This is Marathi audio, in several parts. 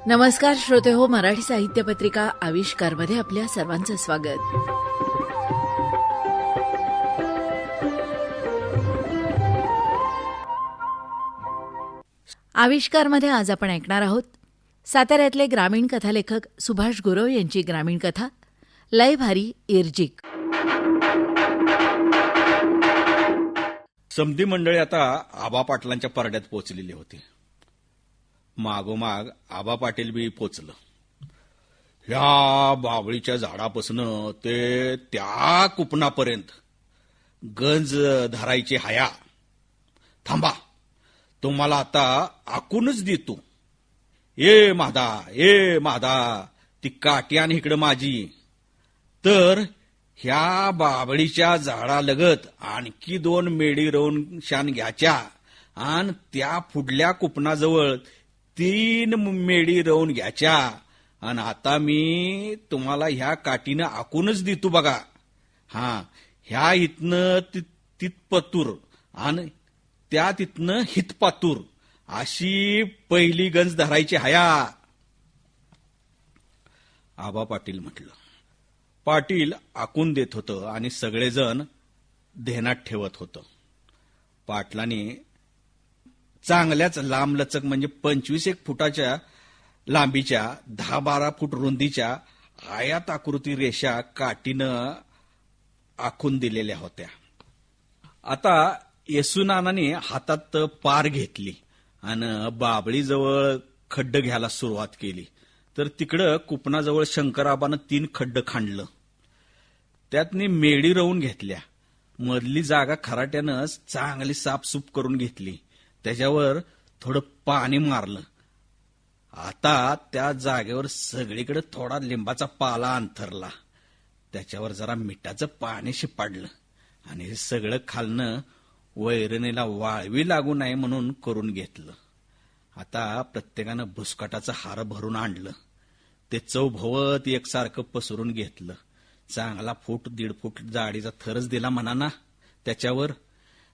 नमस्कार श्रोते हो, मराठी साहित्य पत्रिका आविष्कारमध्ये आपल्या सर्वांचं स्वागत. आविष्कारमध्ये आज आपण ऐकणार आहोत साताऱ्यातले ग्रामीण कथालेखक सुभाष गुरव यांची ग्रामीण कथा लय भारी इर्जिक. समधी मंडळी आता आबा पाटलांच्या परड्यात पोहोचलेली होती. मागोमाग आबा पाटील बी पोचलं. ह्या बावळीच्या झाडापासून ते त्या कुपनापर्यंत गंज धरायची हाया. थांबा, तुम्हाला आता आखूनच देतो. ए मादा ती काठी आणि इकडं माझी. तर ह्या बाबळीच्या झाडालगत आणखी 2 मेढी रवून शान घ्यायच्या आणि त्या पुढल्या कुपनाजवळ 3 मेढी रवून घ्यायच्या. आणि आता मी तुम्हाला ह्या काठीनं आखूनच देतो बघा. ह्या इथनं तिथपतूर आणि त्या तिथनं हितपातूर अशी पहिली गंज धरायची हाया. आबा पाटील म्हटलं. पाटील आखून देत होतं आणि सगळेजण ध्यानात ठेवत होतं. पाटलाने चांगल्याच लांबलचक म्हणजे 25 फुटाच्या लांबीच्या 10-12 फूट रुंदीच्या आयात आकृती रेषा काठीनं आखून दिलेल्या होत्या. आता येसुनानाने हातात पार घेतली आणि बाबळीजवळ खड्ड घ्यायला सुरुवात केली. तर तिकडं कुपनाजवळ शंकराबानं 3 खड्ड खांडलं. त्यातनी मेढी रवून घेतल्या. मधली जागा खराट्यानं चांगली साफसूफ करून घेतली. त्याच्यावर थोडं पाणी मारलं. आता त्या जागेवर सगळीकडे थोडा लिंबाचा पाला अंथरला. त्याच्यावर जरा मिठाचं पाणी शिपाडलं आणि हे सगळं खालनं वैरणीला वाळवी लागू नये म्हणून करून घेतलं. आता प्रत्येकानं भुसकाटाचं हार भरून आणलं. ते चौभवत एकसारखं पसरून घेतलं. चांगला 1-1.5 फूट जाडीचा थरच दिला म्हणा ना त्याच्यावर.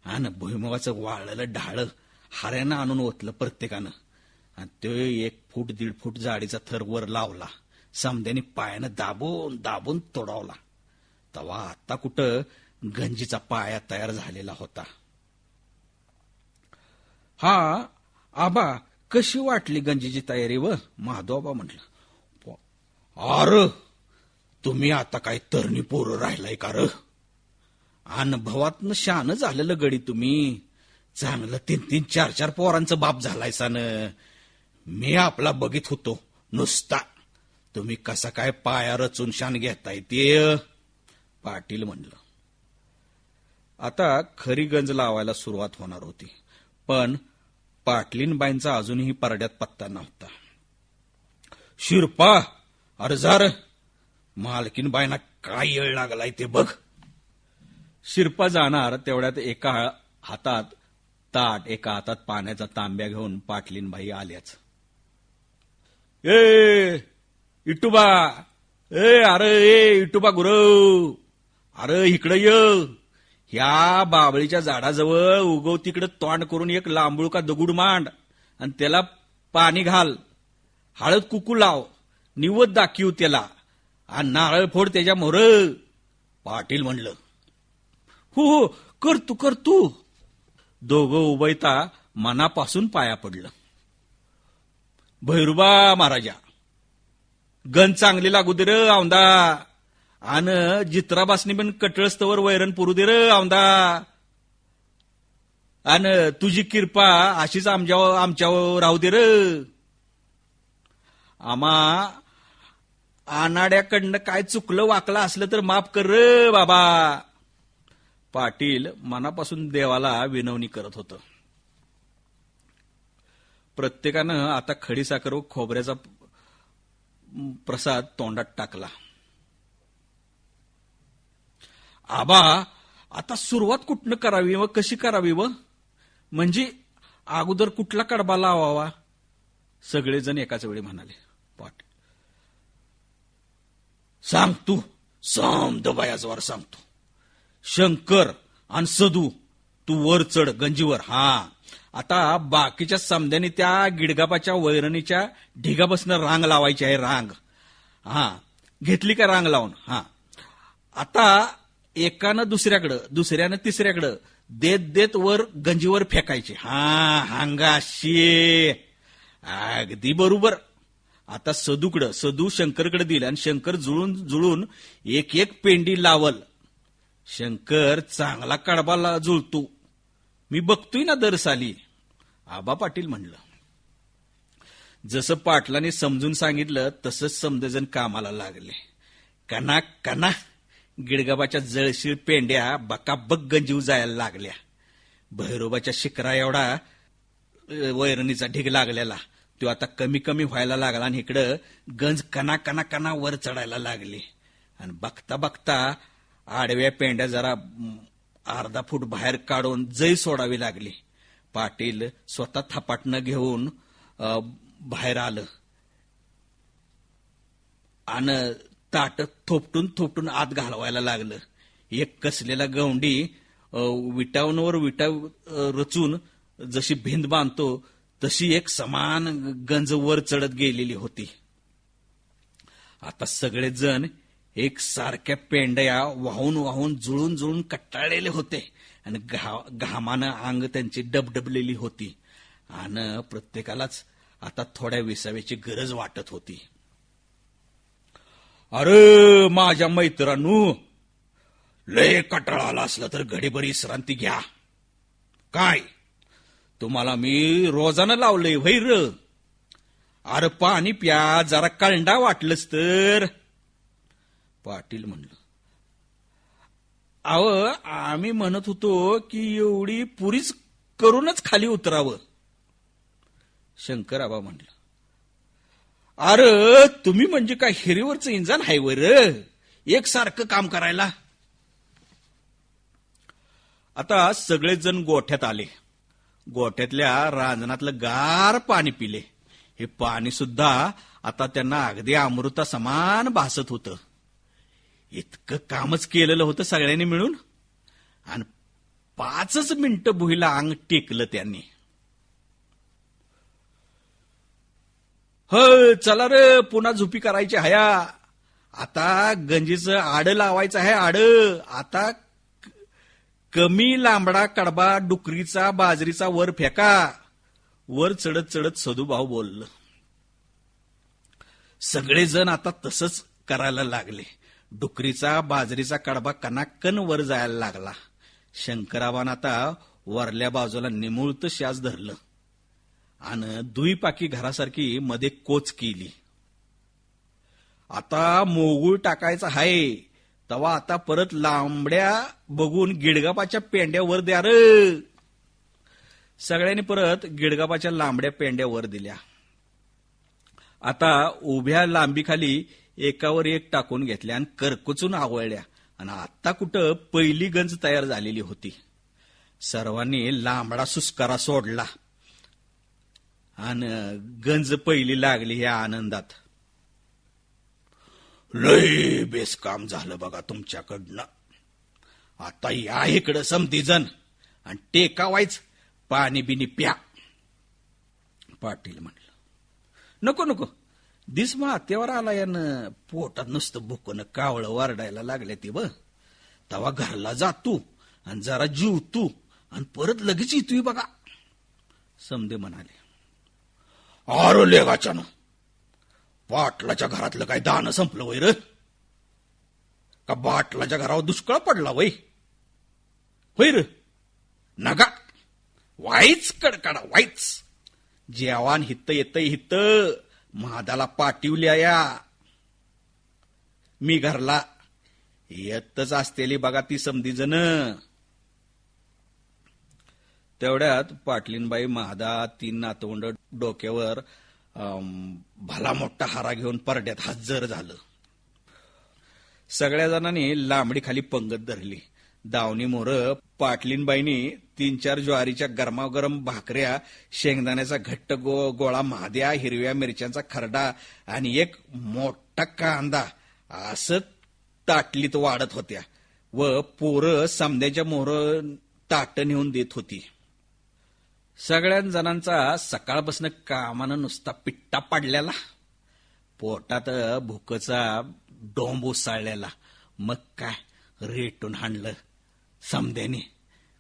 आणि भुईमुगाचं वाळलेलं ढाळ हाऱ्यानं आणून ओतलं प्रत्येकानं. आणि ते 1-1.5 फूट जाडीचा थर वर लावला. समद्याने पायानं दाबून दाबून तोडावला. तेव्हा आता कुठं गंजीचा पाया तयार झालेला होता. आबा, कशी वाटली गंजीची तयारी? व माधवबा म्हटलं. अरे, तुम्ही आता काय तरणी पोरं राहिलाय का र? अनुभवातनं शान झालेलं गडी तुम्ही. चांगलं 3-3, 4-4 पोरांचं बाप झालायसा न. मी आपला बघित होतो नुसता. तुम्ही कसा काय पाया रचून शान घेताय ते. पाटील म्हणलं. आता खरी गंज लावायला सुरुवात होणार होती. पण पाटलीनबाईंचा अजूनही परड्यात पत्ता नव्हता. शिरपा, अरे जार, मालकीनबाईंना काय येळ लागलाय ते बघ. शिरपा जाणार तेवढ्यात एका हातात ताट, एका हातात पाण्याचा तांब्या घेऊन पाटलीनबाई आल्याच. इटुबा, इटुबा गुरव, अरे इकडं ये. ह्या बाबळीच्या झाडाजवळ उगव तिकडं तोंड करून एक लांबूळ का दगड मांड आणि त्याला पाणी घाल. हळद कुकू लाव, निवत दाखीव त्याला आणि नारळ फोड त्याच्या मोर. पाटील म्हणलं. हो, करतू. दोघं उभयता मनापासून पाया पडलं. भैरुबा महाराजा, गंज चांगली लागू दे र औंदा. आणि जित्राबासनी पण कटळस्तवर वैरण पुरू दे र औंदा. आणि तुझी किरपा अशीच आमच्यावर राहू दे र. आम्हा आनाड्याकडनं काय चुकलं वाकलं असलं तर माफ कर र बाबा. पाटील मनापासून देवाला विनवणी करत होतं. प्रत्येकानं आता खडीसाखर व खोबऱ्याचा प्रसाद तोंडात टाकला. आबा, आता सुरुवात कुठनं करावी व कशी करावी? व म्हणजे अगोदर कुठला कडबा लावावा? सगळेजण एकाच वेळी म्हणाले. पाटील, सांग तू. समद बयाजवर सांगतो. शंकर आणि सदू, तू वर चढ गंजीवर. आता बाकीच्या समद्याने त्या गिडगाबाच्या वैरणीच्या ढिगापासून रांग लावायची आहे, रांग. हा, घेतली का रांग लावून? हा, आता एकानं दुसऱ्यानं तिसऱ्याकडं देत देत वर गंजीवर फेकायचे. हा, हांगाशी अगदी बरोबर. आता सदू शंकरकडे दिलं आणि शंकर जुळून एक एक पेंडी लावल. शंकर चांगला कडबाला जुळतो, मी बघतोय ना दर साली. आबा पाटील म्हणलं. जसं पाटलाने समजून सांगितलं तसंच समजेजण कामाला लागले. कना कना गिडगाबाच्या जळशीळ पेंड्या बकाबक गंजीव जायला लागल्या. भैरोबाच्या शिकरा एवढा वैरणीचा ढीग लागलेला तो आता कमी कमी व्हायला लागला आणि इकडं गंज कना कना कना वर चढायला लागली. आणि बघता बघता आडव्या पेंड्या जरा अर्धा फूट बाहेर काढून जै सोडावी लागली. पाटील स्वतः थपाटणं घेऊन बाहेर आलं आणि ताट थोपटून थोपटून आत घालवायला लागलं. एक कसलेला गवंडी विटावूनवर विटा रचून जशी भिंत बांधतो तशी एक समान गंज वर चढत गेलेली होती. आता सगळेजण एक सारख्या पेंड्या वाहून वाहून जुळून जुळून कट्टाळलेले होते आणि घामानं अंग त्यांची डबडबलेली होती आणि प्रत्येकालाच आता थोड्या विसाव्याची गरज वाटत होती. अरे माझ्या मैत्रांनो, लय कटाळा आला असला तर घडीभर विश्रांती घ्या. काय तुम्हाला मी रोजानं लावलंय वैर? अरे पाणी प्या, जरा कळंडा वाटलंच तर. पाटील म्हणलं. आम्ही म्हणत होतो की एवढी पुरीच करूनच खाली उतरावं. शंकराबा म्हणलं. अरे तुम्ही म्हणजे काय हिरीवरचं इंजन आहे वर, एकसारखं काम करायला? आता सगळेजण गोठ्यात आले. गोठ्यातल्या रांजणातलं गार पाणी पिले. हे पाणी सुद्धा आता त्यांना अगदी अमृता समान भासत होतं. इतकं कामच केलेलं होतं सगळ्यांनी मिळून आणि 5 मिनिटं भुईला अंग टेकलं त्यांनी. चला रे, पुन्हा झोपी करायची हया. आता गंजीचं आड लावायचं आहे, आड. आता कमी लांबडा कडबा डुकरीचा बाजरीचा वर फेका. वर चढत चढत सदूभाऊ बोललं. सगळेजण आता तसंच करायला लागले. डुकरीचा बाजरीचा कडबा कनाकन वर जायला लागला. शंकराबान आता वरल्या बाजूला निमुळत शास धरलं आणि दुईपाकी घरासारखी मध्ये कोच केली. आता मोगूळ टाकायचा हाय तवा आता परत लांबड्या बघून गिडगाबाच्या पेंड्या वर द्या र. सगळ्यांनी परत गिडगाबाच्या लांबड्या पेंड्या वर दिल्या. आता उभ्या लांबीखाली एकावर एक टाकून घेतल्या आणि करकुचून आवळल्या आणि आता कुठं पहिली गंज तयार झालेली होती. सर्वांनी लांबडा सुस्कारा सोडला आणि गंज पहिली लागली या आनंदात. लय बेसकाम झालं बघा तुमच्याकडनं. आता या इकडं समतीजण आणि टेकावायच, पाणी बिनी प्या. पाटील म्हणलं. नको नको, दिसमा तेव्हा आला यानं पोटात नुसतं भुकन कावळं वारडायला लागले ती ब. तवा घरला जातो आणि जरा जीवतो आणि परत लगेच येतोय बघा. समदे म्हणाले. आरो लेगाच्यानं पाटलाच्या घरातलं काय दान संपलं वै र? का बाटलाच्या घरावर दुष्काळ पडला वै? होय र? नगा वाईच कडकडा वाईच. जेवान हित्त येतय हित्त महादाला पाठिवल्या या. मी घरला येतच असतेली बघा ती समधीजण. तेवढ्यात पाटलीनबाई महादा 3 नातवंड डोक्यावर भला मोठा हारा घेऊन परड्यात हजर झालं. सगळ्या जणांनी लांबडी खाली पंगत धरली. दावणी मोर पाटलीनबाईंनी 3-4 ज्वारीच्या गरमागरम भाकऱ्या, शेंगदाण्याचा घट्ट गोळा महाद्या, हिरव्या मिरच्यांचा खरडा आणि एक मोठा कांदा असं ताटलीत वाढत होत्या व पोरं समद्याच्या मोहर ताट नेऊन देत होती. सगळ्या जणांचा सकाळपासून कामानं नुसता पिट्टा पाडलेला, पोटात भुकेचा डोंब उसळलेला. मग काय रेटून हाणलं समद्याने.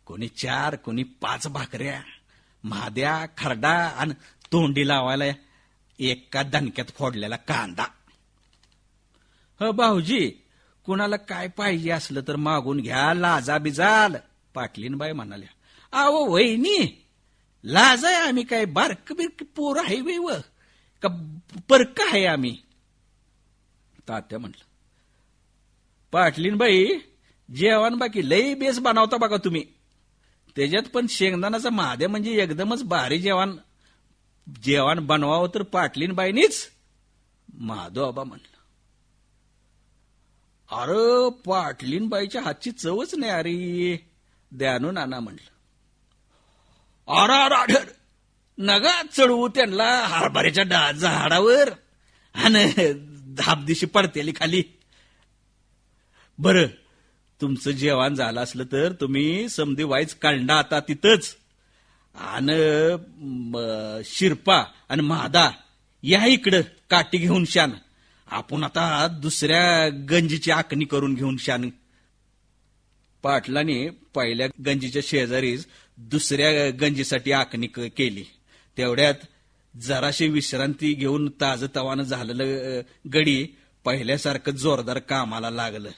कोणी 4, कोणी 5 भाकऱ्या, म्हाद्या, खरडा आणि तोंडी लावायला एका दणक्यात फोडलेला कांदा. भाऊजी, कुणाला काय पाहिजे असलं तर मागून घ्या, लाजा बिजाल, पाटलीनबाई म्हणाल्या. अहो वहिनी, लाज आहे आम्ही काय बारक बिरक पोर आहे वे व का परक आहे आम्ही? तात्या म्हटलं, पाटलीनबाई, जेवण बाकी लई बेस बनवता बघा तुम्ही. त्याच्यात पण शेंगदाणाचा महाद्या म्हणजे एकदमच भारी जेवण बनवावं तर पाटलीनबाईनीच. महादो आबा म्हणलं, अरे पाटलीनबाईच्या हातची चवच नाही अरे. द्यानू नाना म्हणलं, अरे नगा चढवू त्यांना हरभऱ्याच्या झाडावर आणि धापदिशी पडतेली खाली. बरं, तुमचं जेवण झालं असलं तर तुम्ही समधी वाईच कांडा आता तिथंच, आणि शिरपा आणि महादा या इकडं काठी घेऊन शान. आपण आता दुसऱ्या गंजीची आखणी करून घेऊन शान. पाटलाने पहिल्या गंजीच्या शेजारीच दुसऱ्या गंजीसाठी आखणी केली. तेवढ्यात जराशी विश्रांती घेऊन ताजतवानं झालेलं गडी पहिल्यासारखं जोरदार कामाला लागलं.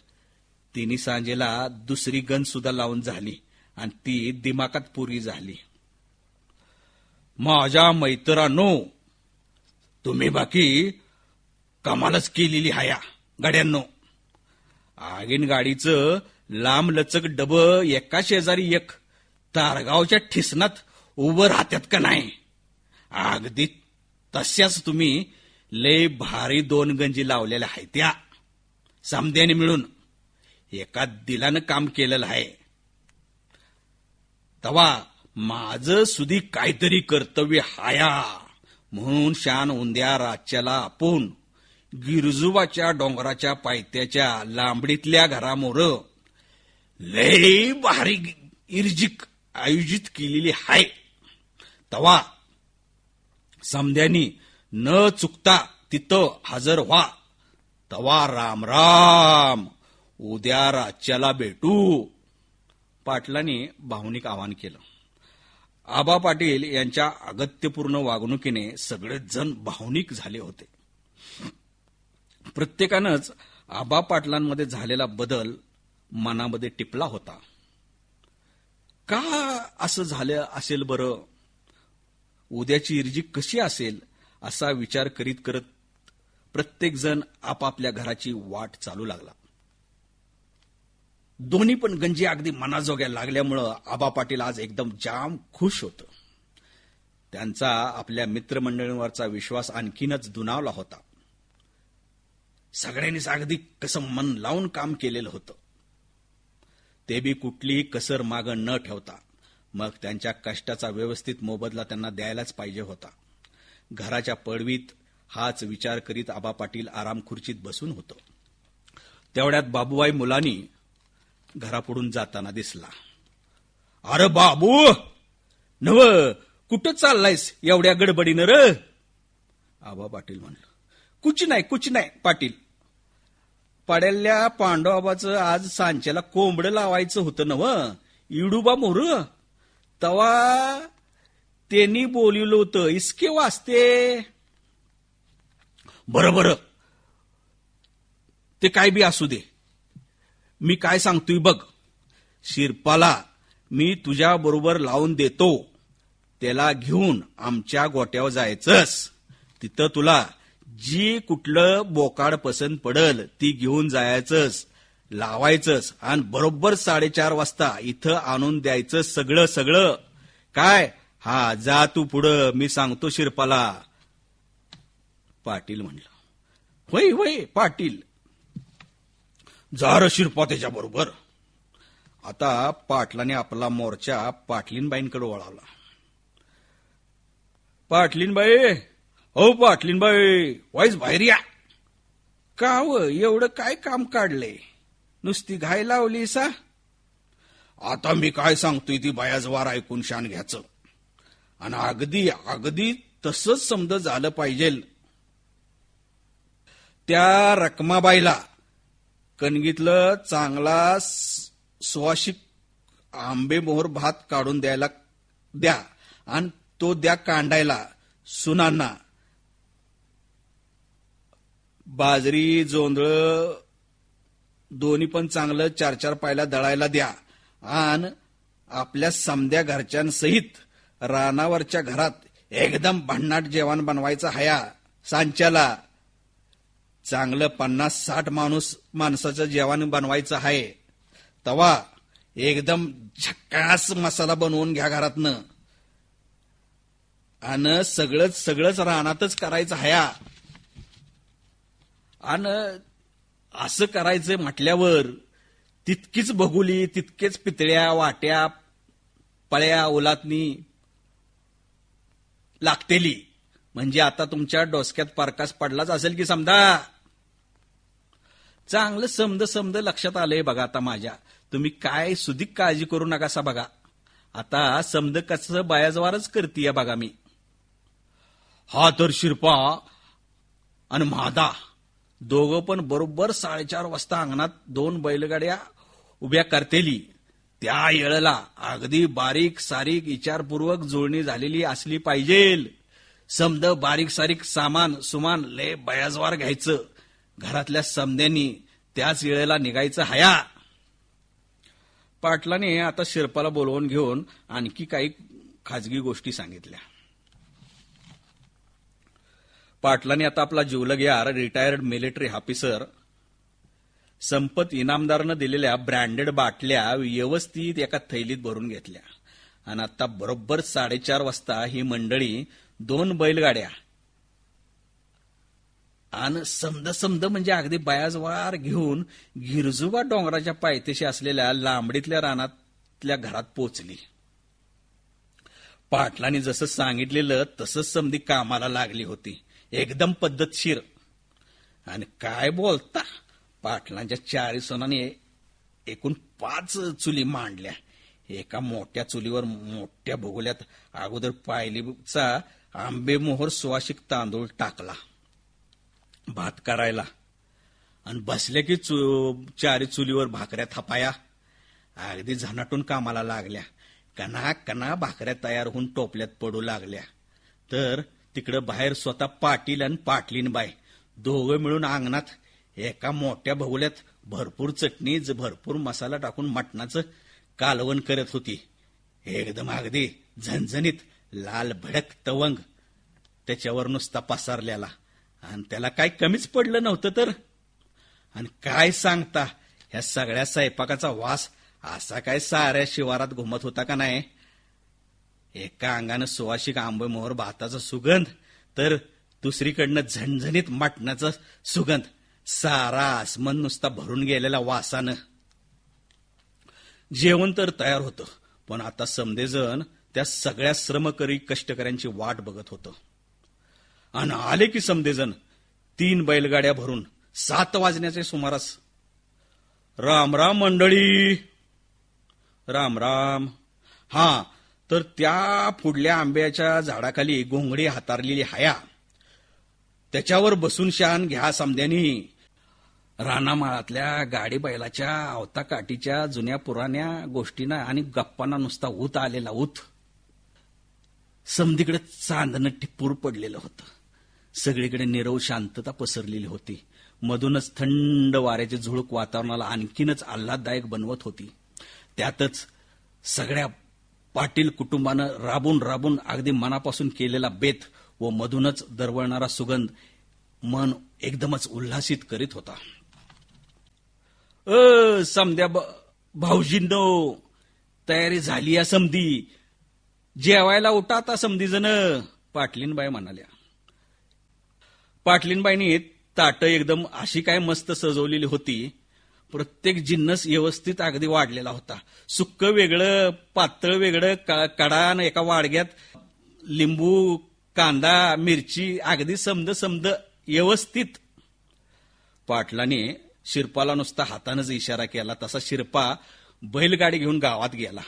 तिने सांजेला दुसरी गंज सुद्धा लावून झाली आणि ती दिमाकात पुरी झाली. माझ्या मैत्रांनो, तुम्ही बाकी कमालच केलेली हाया गाड्यांनो. आगीन गाडीचं लांब लचक डब एका शेजारी एक तारगावच्या ठिसणात उभं राहत्यात का नाही? अगदी तशाच तुम्ही लय भारी 2 गंजी लावलेल्या आहेत त्या समद्याने मिळून एका दिलानं काम केलेलं आहे. तवा माझं सुधी काहीतरी कर्तव्य हाया म्हणून शान उंद्या रातच्याला आपण गिरजुबाच्या डोंगराच्या पायथ्याच्या लांबडीतल्या घरामोर लय भारी इर्जिक आयोजित केलेली हाय. तवा समद्यानी न चुकता तिथं हजर व्हा. तवा राम राम, उद्या रातच्याला भेटू. पाटलांनी भावनिक आवाहन केलं. आबा पाटील यांच्या अगत्यपूर्ण वागणुकीने सगळेच जण भावनिक झाले होते. प्रत्येकानंच आबा पाटलांमध्ये झालेला बदल मनामध्ये टिपला होता. का असं झालं असेल बरं? उद्याची इर्जी कशी असेल असा विचार करीत करत प्रत्येकजण आपापल्या घराची वाट चालू लागला. दोन्ही पण गंजी अगदी मनाजोग्या लागल्यामुळं आबा पाटील आज एकदम जाम खुश होतं. त्यांचा आपल्या मित्रमंडळींवरचा विश्वास आणखीनच दुणावला होता. सगळ्यांनीच अगदी कसं मन लावून काम केलेलं होतं. ते बी कुठलीही कसर मागं न ठेवता. मग त्यांच्या कष्टाचा व्यवस्थित मोबदला त्यांना द्यायलाच पाहिजे होता. घराच्या पडवीत हाच विचार करीत आबा पाटील आराम खुर्चीत बसून होतो. तेवढ्यात बाबूबाई मुलांनी घरापुढून जाताना दिसला. अरे बाबू, नव कुठं चाललायस एवढ्या गडबडीनं र? आबा पाटील म्हणलं. कुछ नाही पाटील. पाड्याल्या पांडवाबाचं आज सांच्याला कोंबडं लावायचं होतं नव, इडूबा मोर. तवा त्यांनी बोलिवलं होतं इसके वाचते. बरं ते काय बी असू दे. मी काय सांगतोय बघ, शिरपाला मी तुझ्या बरोबर लावून देतो. त्याला घेऊन आमच्या गोट्यावर जायचंस. तिथं तुला जी कुठलं बोकाड पसंत पडल ती घेऊन जायचंस, लावायचंस आणि बरोबर 4:30 वाजता इथं आणून द्यायचं सगळं. काय? हा, जा तू पुढं, मी सांगतो शिरपाला. पाटील म्हणलं. होय पाटील. जा र शिरपा त्याच्याबरोबर. आता पाटलाने आपला मोर्चा पाटलीनबाईंकडे वळवला. पाटलीनबाई, हो पाटलीनबाई, वाईच बाहेर या. का एवढं काय काम काढलंय? नुसती घाई लावली सा? आता मी काय सांगतोय ती बायाजवार ऐकून शान घ्यायचं. आणि अगदी अगदी तसंच समज झालं पाहिजे. त्या रखमाबाईला कणगीतलं चांगला सुवासिक आंबे मोहर भात काढून द्यायला द्या आणि तो द्या कांडायला सुनांना. बाजरी जोंधळ दोन्ही पण चांगलं 4-4 पायला दळायला द्या आणि आपल्या समद्या घरच्यांसहित रानावरच्या घरात एकदम भन्नाट जेवण बनवायचं हया. सांच्याला चांगलं 50-60 माणसाचं जेवण बनवायचं आहे. तवा एकदम झक्कास मसाला बनवून घ्या घरातनं आणि सगळंच रानातच करायचं हया. आणि असं करायचं म्हटल्यावर तितकीच भगुली, तितकेच पितळ्या, वाट्या, पळ्या, ओलातनी लागतेली. म्हणजे आता तुमच्या डोसक्यात पारकास पडलाच असेल की समजा. चांगलं समद लक्षात आलंय बघा आता माझ्या. तुम्ही काय सुधिक काळजी करू नकासा बघा. आता समद कसं बायाजवारच करतीय बघा मी. हा तर शिरपा आणि म्हादा दोघं पण बरोबर 4:30 वाजता अंगणात 2 बैलगाड्या उभ्या करतेली. त्या येळेला अगदी बारीक सारीक विचारपूर्वक जुळणी झालेली असली पाहिजे. समद बारीक सारीक सामान सुमान लय बयाजवार घ्यायचं. घरातल्या समद्यांनी त्याच वेळेला निघायचं हया. पाटलाने आता शिरपाला बोलवून घेऊन आणखी काही खाजगी गोष्टी सांगितल्या. पाटलाने आता आपला जीवलग यार रिटायर्ड मिलिटरी ऑफिसर संपत इनामदारानं दिलेल्या ब्रँडेड बाटल्या व्यवस्थित एका थैलीत भरून घेतल्या आणि आता बरोबर 4:30 वाजता ही मंडळी 2 बैलगाड्या आणि समद म्हणजे अगदी बयाजवार घेऊन गिरजुबा डोंगराच्या पायथ्याशी असलेल्या लांबडीतल्या रानातल्या घरात पोचली. पाटलांनी जसं सांगितलेलं तसंच समधी कामाला लागली होती. एकदम पद्धतशीर. आणि काय बोलता, पाटलांच्या 4 सोनाने एकूण 5 चुली मांडल्या. एका मोठ्या चुलीवर मोठ्या भोगोल्यात अगोदर पायलीचा आंबे मोहर सुवासिक तांदूळ टाकला भात करायला आणि बसल्या की 4 चुलीवर भाकऱ्या थापाया. अगदी झनाटून कामाला लागल्या. कना कना भाकऱ्या तयार होऊन टोपल्यात पडू लागल्या. तर तिकडं बाहेर स्वतः पाटील आणि पाटलीनबाई दोघं मिळून अंगणात एका मोठ्या भगुल्यात भरपूर चटणी भरपूर मसाला टाकून मटणाचं कालवण करत होती. एकदम अगदी झणझणीत लाल भडक तवंग त्याच्यावर नुसता पसारलेला आणि त्याला काय कमीच पडलं नव्हतं तर. आणि काय सांगता, ह्या सगळ्या स्वयंपाकाचा वास असा काय साऱ्या शिवारात घुमत होता का नाही. एका अंगानं सुवासिक आंबे मोहर भाताचा सुगंध तर दुसरीकडनं झणझणीत मटणाचा सुगंध. सारा आसमान नुसता भरून गेलेला वासानं. जेवण तर तयार होतं, पण आता समदेजण त्या सगळ्या श्रमकरी कष्टकऱ्यांची वाट बघत होतं. आणि आले की समदेजण 3 बैलगाड्या भरून 7 वाजण्याचे सुमारास. राम राम मंडळी, राम राम. हा तर त्या पुढल्या आंब्याच्या झाडाखाली घोंगडी हातारलेली हाया. त्याच्यावर बसून शान घ्या समद्यांनी. रानामाळातल्या गाडी बैलाच्या अवता काठीच्या जुन्या पुराण्या गोष्टींना आणि गप्पांना नुसता ऊत आलेला ऊत. समधीकडे चांदणं टिपूर पडलेलं होतं. सगळीकडे निरव शांतता पसरलेली होती. मधूनच थंड वाऱ्याचे झुळूक वातावरणाला आणखीनच आल्हाददायक बनवत होती. त्यातच सगळ्या पाटील कुटुंबानं राबून राबून अगदी मनापासून केलेला बेत व मधूनच दरवळणारा सुगंध मन एकदमच उल्हासित करीत होता. समद्या भाऊजींनो, तयारी झाली या समधी. जेवायला उठा आता समधीजण, पाटलीनबाई म्हणाल्या. पाटलीनबाईंनी ताटं एकदम अशी काय मस्त सजवलेली होती. प्रत्येक जिन्नस व्यवस्थित अगदी वाढलेला होता. सुक्क वेगळं, पातळ वेगळं, कडान एका वाडग्यात लिंबू, कांदा, मिरची अगदी समद व्यवस्थित. पाटलाने शिरपाला नुसता हातानंच इशारा केला. तसा शिरपा बैलगाडी घेऊन गावात गेला.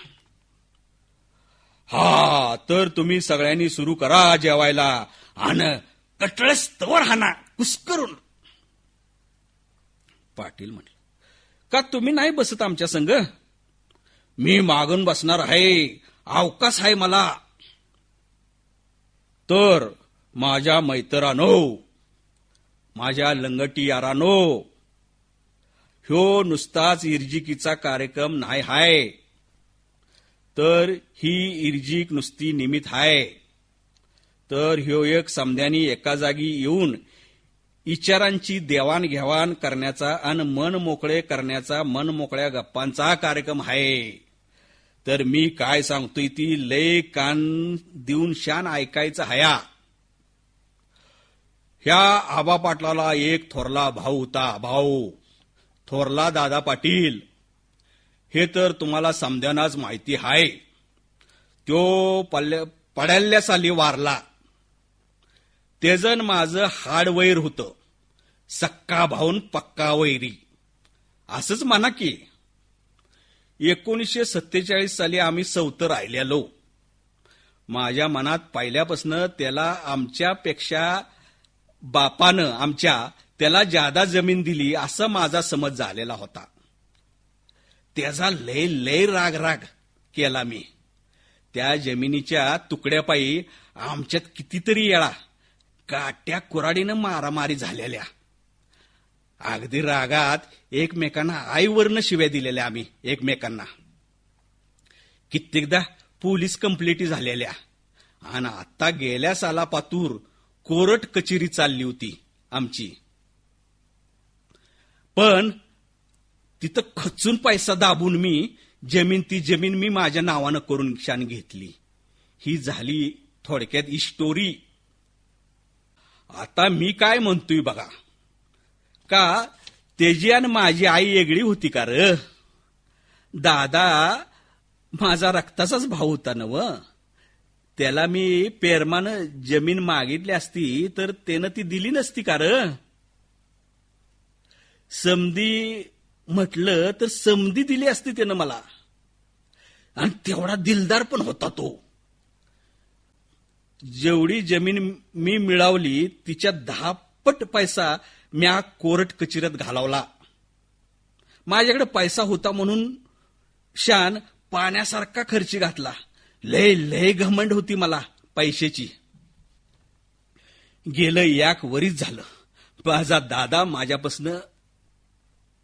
हा तर तुम्ही सगळ्यांनी सुरू करा जेवायला आणि कटळस्तवर हाना कुस्करून. पाटील म्हटलं, का तुम्ही नाही बसत आमच्या संग? मी मागून बसणार आहे, अवकाश आहे मला. तर माझ्या मैत्रानो, माझ्या लंगटी यारानो, ह्यो नुसताच इर्जिकीचा कार्यक्रम नाही हाय, तर ही इर्जिक नुसती निमित्त हाय. तर ह्यो एक समद्यानी एका जागी येऊन विचारांची देवाणघेवाण करण्याचा आणि मन मोकळे करण्याचा, मन मोकळ्या गप्पांचा कार्यक्रम आहे. तर मी काय सांगतोय ती लय कान देऊन शान ऐकायचं हया. ह्या आबा पाटलाला एक थोरला भाऊ होता, भाऊ थोरला दादा पाटील. हे तर तुम्हाला समद्यांनाच माहिती आहे. त्यो पड्याल्या साली वारला. तेजन माझं हाडवैर होतं, सक्का भाऊन पक्का वैरी असंच म्हणा की. 1947 साली आम्ही सौतं राहिलेलो. माझ्या मनात पहिल्यापासून त्याला आमच्यापेक्षा बापानं आमच्या त्याला जादा जमीन दिली असा माझा समज झालेला होता. त्याचा लय लय राग राग केला मी. त्या जमिनीच्या तुकड्यापायी आमच्यात कितीतरी वेळा काट्या कुऱ्हाडीनं मारामारी झालेल्या. अगदी रागात एकमेकांना आईवरनं शिव्या दिलेल्या आम्ही एकमेकांना. कित्येकदा पोलीस कंप्लेंटी झालेल्या. आणि आता गेल्या साला पातूर कोर्ट कचेरी चालली होती आमची. पण तिथं खचून पैसा दाबून मी ती जमीन मी माझ्या नावानं करून शान घेतली. ही झाली थोडक्यात ही स्टोरी. आता मी काय म्हणतोय बघा, का तेजी आणि माझी आई वेगळी होती का र? दादा माझा रक्ताचाच भाऊ होता नव. त्याला मी पेरमानं जमीन मागितली असती तर त्यानं ती दिली नसती का र? समधी म्हटलं तर समधी दिली असती त्यानं मला. आणि तेवढा दिलदार पण होता तो. जेवढी जमीन मी मिळवली तिच्या 10 पट पैसा म्या कोर्ट कचेरीत घालवला. माझ्याकडे पैसा होता म्हणून शान पाण्यासारखा खर्ची घातला. लय लय घमंड होती मला पैशाची. गेलं 1 वरीच झालं माझा दादा माझ्यापासनं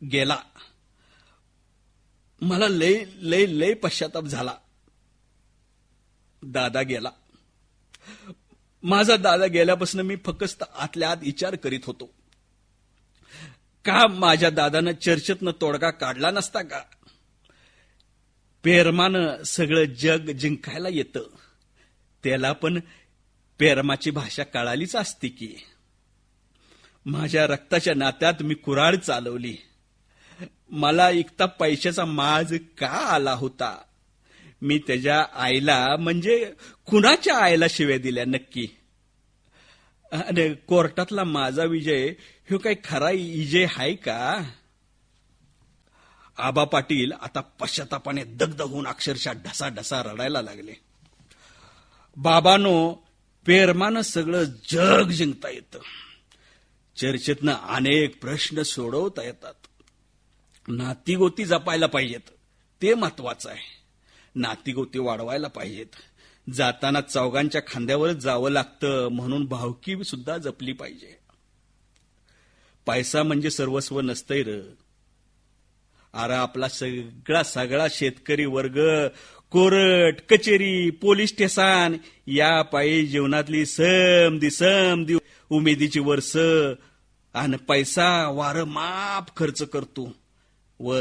गेला. मला लय लय लय पश्चाताप झाला. दादा गेला. माझा दादा गेल्यापासून मी फक्त आतल्या आत विचार करीत होतो, का माझ्या दादानं चर्चेतनं तोडगा काढला नसता का? पेरमानं सगळं जग जिंकायला येतं. त्याला पण पेरमाची भाषा कळालीच असते की. माझ्या रक्ताच्या नात्यात मी कुऱ्हाड चालवली. मला इकता पैशाचा माज का आला होता? मी त्याच्या आईला म्हणजे कुणाच्या आईला शिव्या दिल्या नक्की? आणि कोर्टातला माझा विजय ह्यो काही खरा विजय आहे का? आबा पाटील आता पश्चातापाने दग्ध होऊन अक्षरशः ढसाढसा रडायला लागले. बाबानो, पेरमानं सगळं जग जिंकता येतं. चर्चेतनं अनेक प्रश्न सोडवता येतात. नातीगोती जपायला पाहिजेत, ते महत्वाचं आहे. नातीगोती वाढवायला पाहिजेत. जाताना चौघांच्या खांद्यावरच जावं लागतं म्हणून भावकी सुद्धा जपली पाहिजे. पैसा म्हणजे सर्वस्व नसतंय र. अरे आपला सगळा शेतकरी वर्ग कोर्ट कचेरी पोलीस स्टेशन या पायी जीवनातली समधी उमेदीची वर्ष आणि पैसा वार माप खर्च करतो व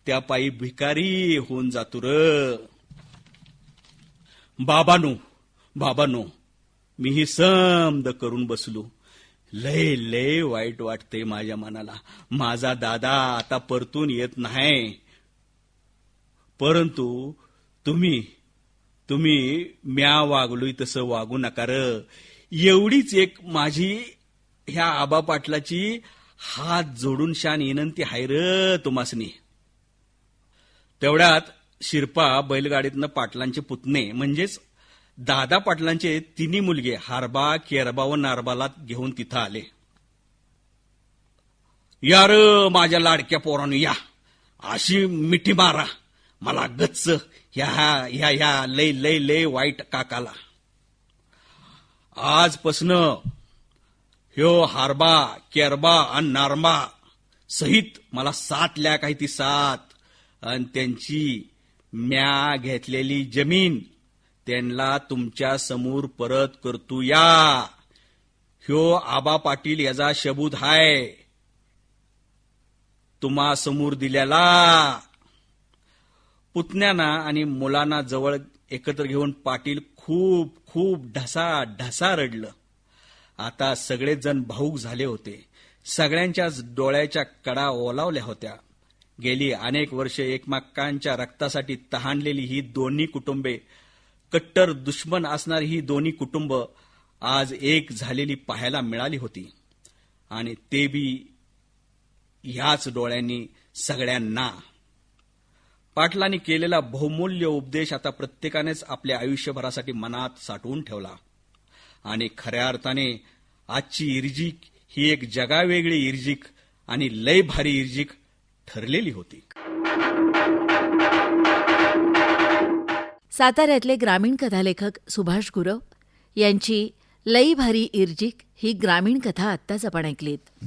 त्या पायी भिकारी होऊन जातो र. बाबानो, मी ही समद करून बसलो. लय लय वाईट वाटते माझ्या मनाला. माझा दादा आता परतून येत नाही. परंतु तुम्ही म्या वागलोय तसं वागू नका र. एवढीच एक माझी ह्या आबा पाटलाची हात जोडून शान विनंती हाय र तुम्हासनी. तेवढ्यात शिरपा बैलगाडीतनं पाटलांचे पुतणे म्हणजेच दादा पाटलांचे तिन्ही मुलगे हारबा, केरबा व नारबाला घेऊन तिथं आले. यार माझ्या लाडक्या पोरांनो या, अशी मिठी मारा मला गच्च ह्या लय लय लय वाईट काकाला. आजपासनं ह्यो हारबा, केरबा आणि नारबा सहित मला 7 लाख आहे ती 7, आणि त्यांची म्या घेतलेली जमीन त्यांना तुमच्या समोर परत करतो या. ह्यो आबा पाटील याचा शबूत हाय तुम्हा समोर दिलेला. पुतण्यांना आणि मुलांना जवळ एकत्र घेऊन पाटील खूप खूप ढसा रडलं. आता सगळेच जण भाऊक झाले होते. सगळ्यांच्याच डोळ्याच्या कडा ओलावल्या होत्या. गेली अनेक वर्षे एकमेकांच्या रक्तासाठी तहानलेली ही दोन्ही कुटुंबे, कट्टर दुश्मन असणारी ही दोन्ही कुटुंब आज एक झालेली पाहायला मिळाली होती. आणि ते बी ह्याच डोळ्यांनी सगळ्यांना. पाटलांनी केलेला बहुमूल्य उपदेश आता प्रत्येकानेच आपल्या आयुष्यभरासाठी मनात साठवून ठेवला. आणि खऱ्या अर्थाने आजची इर्जिक ही एक जगावेगळी इर्जिक आणि लय भारी इर्जिक ठरलेली होती. साताऱ्यातले ग्रामीण कथालेखक सुभाष गुरव यांची लई भारी इर्जिक ही ग्रामीण कथा आत्ताच आपण ऐकलीत.